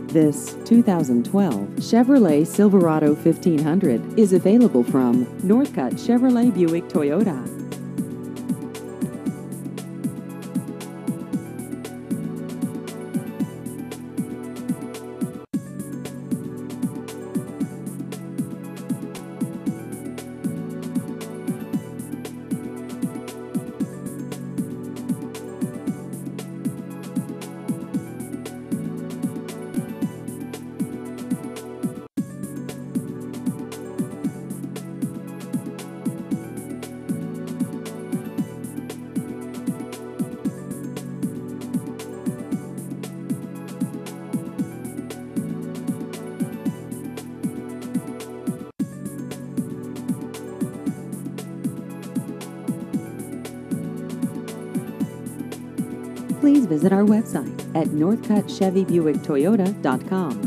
This 2012 Chevrolet Silverado 1500 is available from Northcutt Chevrolet Buick Toyota. Please visit our website at northcuttchevybuicktoyota.com.